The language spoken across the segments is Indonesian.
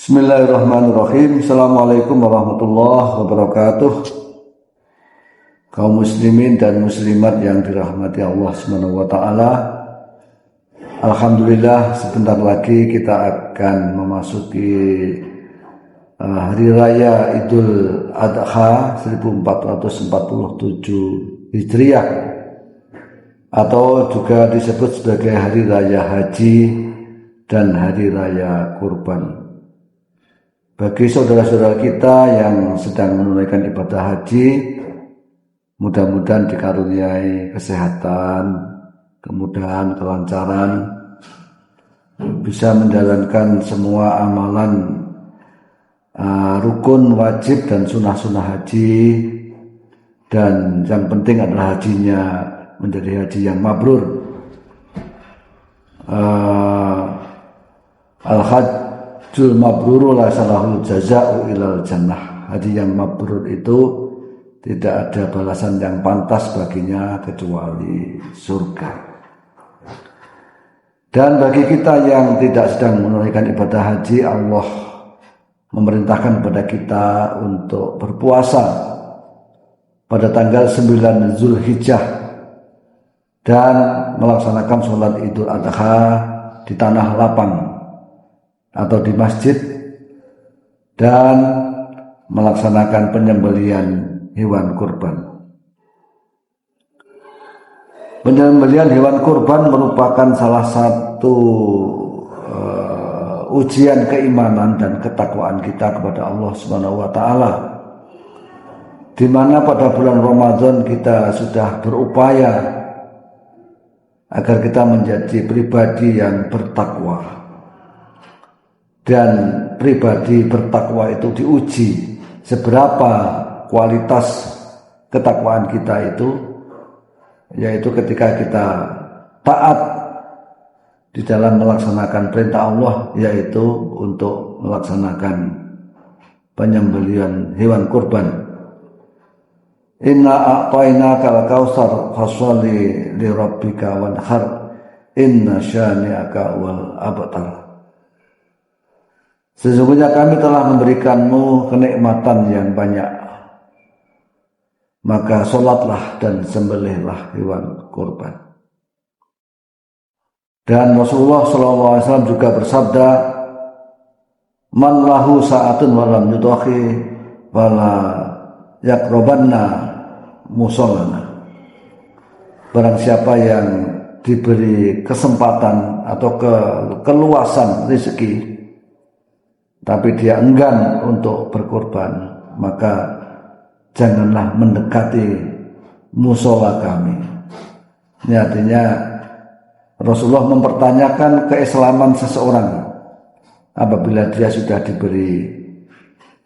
Bismillahirrahmanirrahim. Assalamualaikum warahmatullahi wabarakatuh. Kaum muslimin dan muslimat yang dirahmati Allah Subhanahu wa taala. Alhamdulillah, sebentar lagi kita akan memasuki hari raya Idul Adha 1447 Hijriah atau juga disebut sebagai hari raya haji dan hari raya kurban. Bagi saudara-saudara kita yang sedang menunaikan ibadah haji, mudah-mudahan dikaruniai kesehatan, kemudahan, kelancaran, bisa menjalankan semua amalan rukun, wajib dan sunnah-sunnah haji, dan yang penting adalah hajinya menjadi haji yang mabrur. Al-hajjul mabrur la salahul jaza'u ilal jannah. Haji yang mabrur itu tidak ada balasan yang pantas baginya kecuali surga. Dan bagi kita yang tidak sedang menunaikan ibadah haji, Allah memerintahkan kepada kita untuk berpuasa pada tanggal 9 Zulhijjah dan melaksanakan sholat Idul Adha di tanah lapang atau di masjid dan melaksanakan penyembelihan hewan kurban. Penyembelihan hewan kurban merupakan salah satu ujian keimanan dan ketakwaan kita kepada Allah Subhanahu wa taala. Di mana pada bulan Ramadan kita sudah berupaya agar kita menjadi pribadi yang bertakwa. Dan pribadi bertakwa itu diuji seberapa kualitas ketakwaan kita itu, yaitu ketika kita taat di dalam melaksanakan perintah Allah, yaitu untuk melaksanakan penyembelihan hewan kurban. Inna a'tainaka al-kautsar fasholli li rabbika wanhar inna syani'aka wal abtar. Sesungguhnya kami telah memberikanmu kenikmatan yang banyak, maka sholatlah dan sembelihlah hewan kurban. Dan Rasulullah SAW juga bersabda, man lahu sa'atun walam yudakhi wala yakrobanna musallana. Barang siapa yang diberi kesempatan atau keluasan rezeki tapi dia enggan untuk berkorban, maka janganlah mendekati musola kami. Ini artinya Rasulullah mempertanyakan keislaman seseorang apabila dia sudah diberi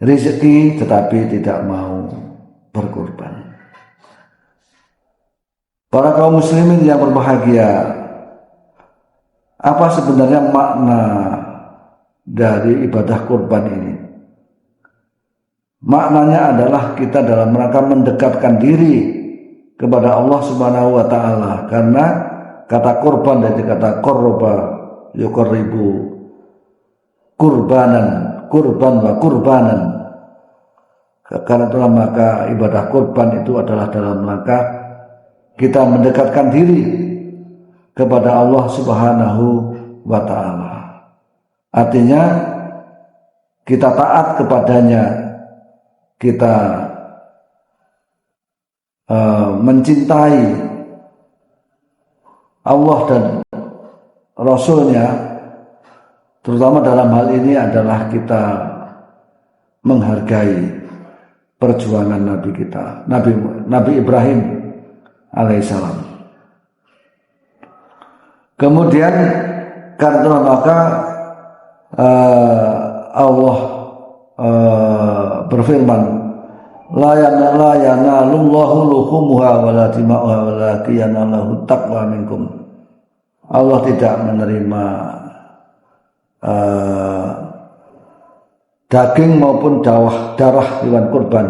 rezeki tetapi tidak mau berkorban. Para kaum muslimin yang berbahagia, apa sebenarnya makna dari ibadah kurban ini? Maknanya adalah kita dalam rangka mendekatkan diri kepada Allah Subhanahu wa taala, karena kata kurban dari kata qarraba yuqarribu kurbanan, kurban wa kurbanan. Karena itulah maka ibadah kurban itu adalah dalam rangka kita mendekatkan diri kepada Allah Subhanahu wa taala. Artinya kita taat kepadanya, kita mencintai Allah dan Rasulnya. Terutama dalam hal ini adalah kita menghargai perjuangan Nabi kita, Nabi Ibrahim alaihissalam. Kemudian karena maka Allah berfirman, la yanalullahu luhumuha wala dima'uha walakin yanaluhu taqwa minkum. Allah tidak menerima daging maupun darah hewan kurban,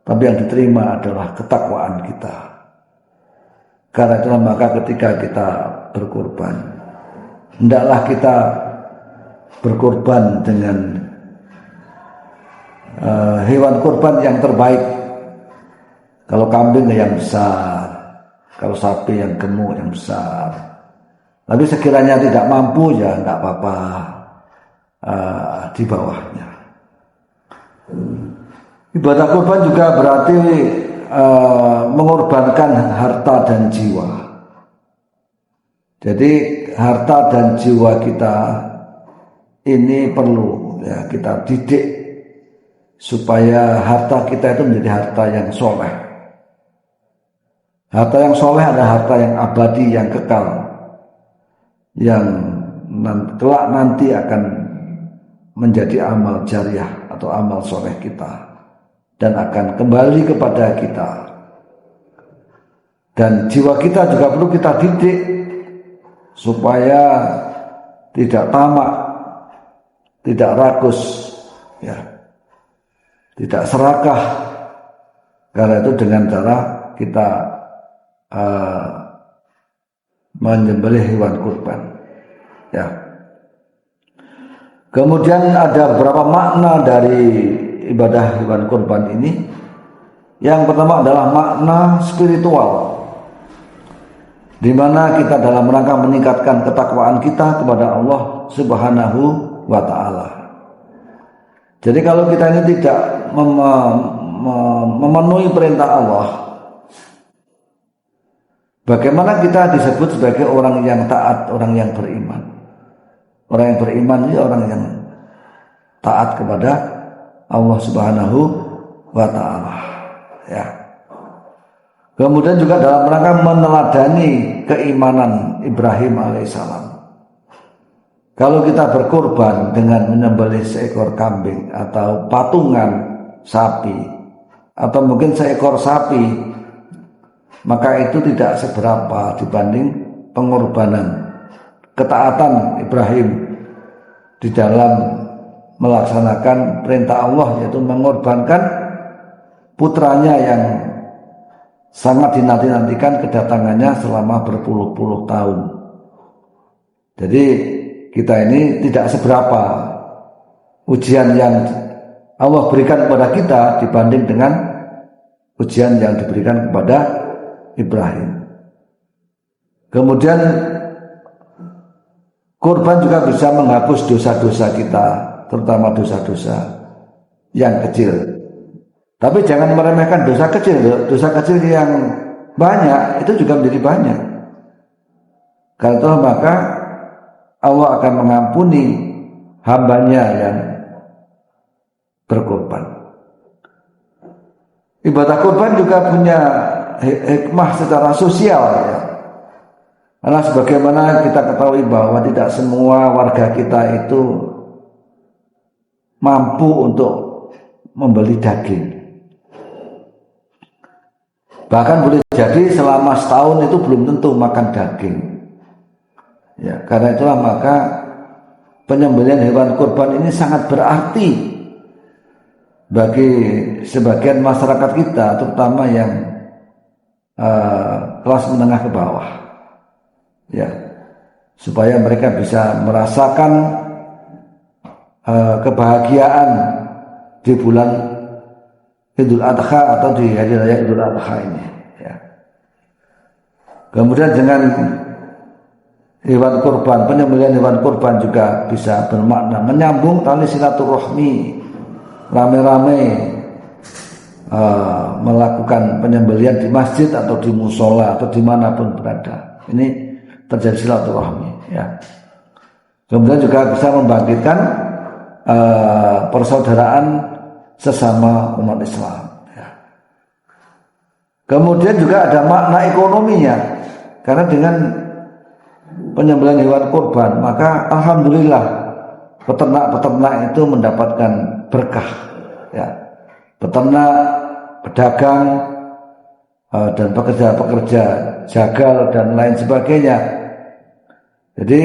tapi yang diterima adalah ketakwaan kita. Karena itulah maka ketika kita berkurban, hendaklah kita berkorban dengan hewan kurban yang terbaik. Kalau kambing yang besar, kalau sapi yang gemuk yang besar. Tapi sekiranya tidak mampu ya tidak apa-apa, di bawahnya. Ibadah kurban juga berarti mengorbankan harta dan jiwa. Jadi harta dan jiwa kita ini perlu ya kita didik supaya harta kita itu menjadi harta yang soleh. Harta yang soleh adalah harta yang abadi, yang kekal, yang kelak nanti akan menjadi amal jariah atau amal soleh kita dan akan kembali kepada kita. Dan jiwa kita juga perlu kita didik supaya tidak tamak, tidak rakus, ya, tidak serakah. Karena itu dengan cara kita menyembelih hewan kurban, ya. Kemudian ada beberapa makna dari ibadah hewan kurban ini. Yang pertama adalah makna spiritual, di mana kita dalam rangka meningkatkan ketakwaan kita kepada Allah Subhanahu wa ta'ala. Jadi kalau kita ini tidak memenuhi perintah Allah, bagaimana kita disebut sebagai orang yang taat, orang yang beriman? Orang yang beriman ini orang yang taat kepada Allah Subhanahu wa ta'ala, ya. Kemudian juga dalam rangka meneladani keimanan Ibrahim alaihissalam. Kalau kita berkorban dengan menyembelih seekor kambing atau patungan sapi atau mungkin seekor sapi, maka itu tidak seberapa dibanding pengorbanan ketaatan Ibrahim di dalam melaksanakan perintah Allah, yaitu mengorbankan putranya yang sangat dinanti-nantikan kedatangannya selama berpuluh-puluh tahun. Jadi kita ini tidak seberapa ujian yang Allah berikan kepada kita dibanding dengan ujian yang diberikan kepada Ibrahim. Kemudian kurban juga bisa menghapus dosa-dosa kita, terutama dosa-dosa yang kecil. Tapi jangan meremehkan dosa kecil. Dosa kecil yang banyak itu juga menjadi banyak. Karena itu maka Allah akan mengampuni hambanya yang berkorban. Ibadah kurban juga punya hikmah secara sosial, ya. Karena sebagaimana kita ketahui bahwa tidak semua warga kita itu mampu untuk membeli daging. Bahkan boleh jadi selama setahun itu belum tentu makan daging. Ya, karena itulah maka penyembelihan hewan kurban ini sangat berarti bagi sebagian masyarakat kita, terutama yang kelas menengah ke bawah. Ya, supaya mereka bisa merasakan kebahagiaan di bulan Idul Adha atau di hari raya Idul Adha ini, ya. Kemudian dengan hewan kurban, penyembelihan hewan kurban juga bisa bermakna menyambung tali silaturahmi, rame-rame melakukan penyembelihan di masjid atau di musola atau dimanapun berada. Ini terjadi silaturahmi, ya. Kemudian juga bisa membangkitkan persaudaraan sesama umat Islam, ya. Kemudian juga ada makna ekonominya, karena dengan penyembelihan hewan kurban maka alhamdulillah peternak-peternak itu mendapatkan berkah, ya. Peternak, pedagang, dan pekerja-pekerja jagal dan lain sebagainya. Jadi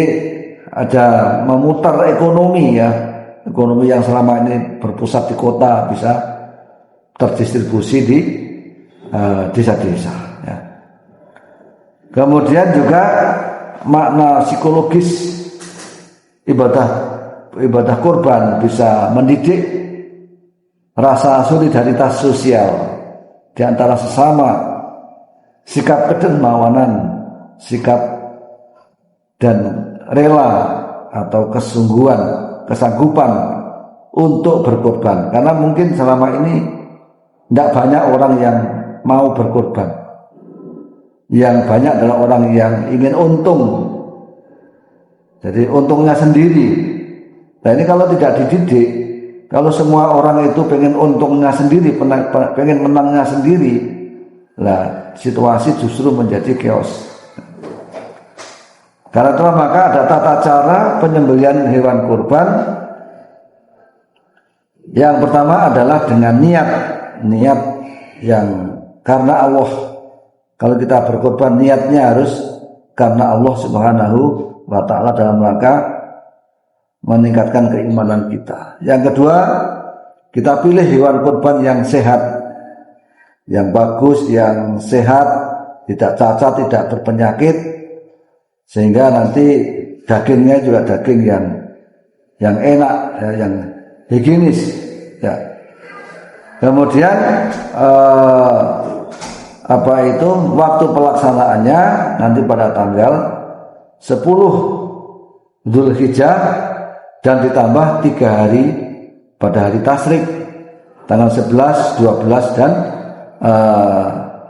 ada memutar ekonomi, ya. Ekonomi yang selama ini berpusat di kota bisa terdistribusi di desa-desa, ya. Kemudian juga makna psikologis ibadah kurban bisa mendidik rasa solidaritas sosial di antara sesama, sikap kedermawanan, sikap dan rela atau kesungguhan, kesanggupan untuk berkorban. Karena mungkin selama ini tidak banyak orang yang mau berkorban. Yang banyak adalah orang yang ingin untung. Jadi untungnya sendiri. Nah ini kalau tidak dididik, kalau semua orang itu pengen untungnya sendiri, pengen menangnya sendiri, lah situasi justru menjadi chaos. Karena itulah maka ada tata cara penyembelihan hewan kurban. Yang pertama adalah dengan niat yang karena Allah. Kalau kita berkorban, niatnya harus karena Allah Subhanahu wa ta'ala dalam rangka meningkatkan keimanan kita. Yang kedua, kita pilih hewan kurban yang sehat, yang bagus, yang sehat, tidak cacat, tidak berpenyakit, sehingga nanti dagingnya juga daging yang enak, yang higienis, ya. Kemudian waktu pelaksanaannya nanti pada tanggal 10 Dzulhijjah dan ditambah 3 hari pada hari tasyrik tanggal 11, 12 dan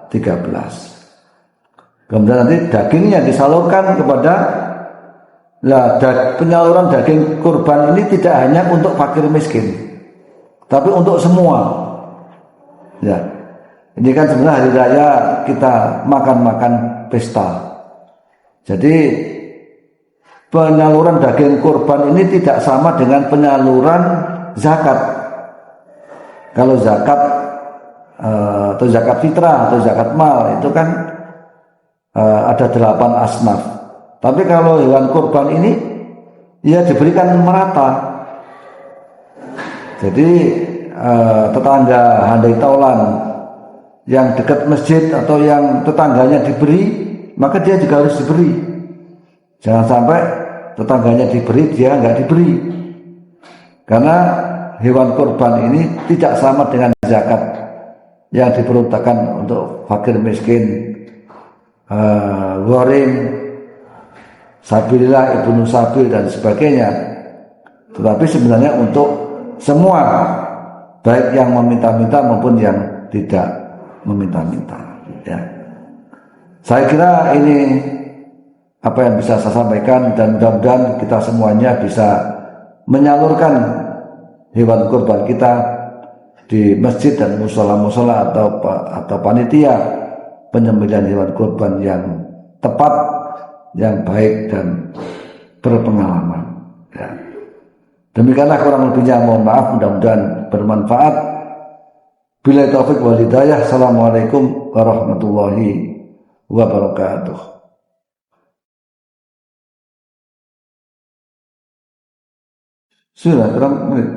13. Kemudian nanti dagingnya disalurkan kepada penyaluran daging kurban ini tidak hanya untuk fakir miskin, tapi untuk semua. Ya, ini kan sebenarnya hari raya kita makan-makan pesta. Jadi penyaluran daging kurban ini tidak sama dengan penyaluran zakat. Kalau zakat atau zakat fitrah atau zakat mal itu kan ada 8 asnaf. Tapi kalau hewan kurban ini ya diberikan merata. Jadi tetangga handai taulan yang dekat masjid atau yang tetangganya diberi, maka dia juga harus diberi. Jangan sampai tetangganya diberi, dia nggak diberi. Karena hewan kurban ini tidak sama dengan zakat yang diperuntukkan untuk fakir miskin, gharim, sabilillah, ibnu sabil dan sebagainya. Tetapi sebenarnya untuk semua, baik yang meminta-minta maupun yang tidak meminta-minta, ya. Saya kira ini apa yang bisa saya sampaikan, dan mudah-mudahan kita semuanya bisa menyalurkan hewan kurban kita di masjid dan musola-musola atau panitia penyembelihan hewan kurban yang tepat, yang baik dan berpengalaman, ya. Demikianlah kurang lebihnya, mohon maaf, mudah-mudahan bermanfaat. Billahi taufik wal hidayah. Assalamualaikum warahmatullahi wabarakatuh. Sudah berapa menit?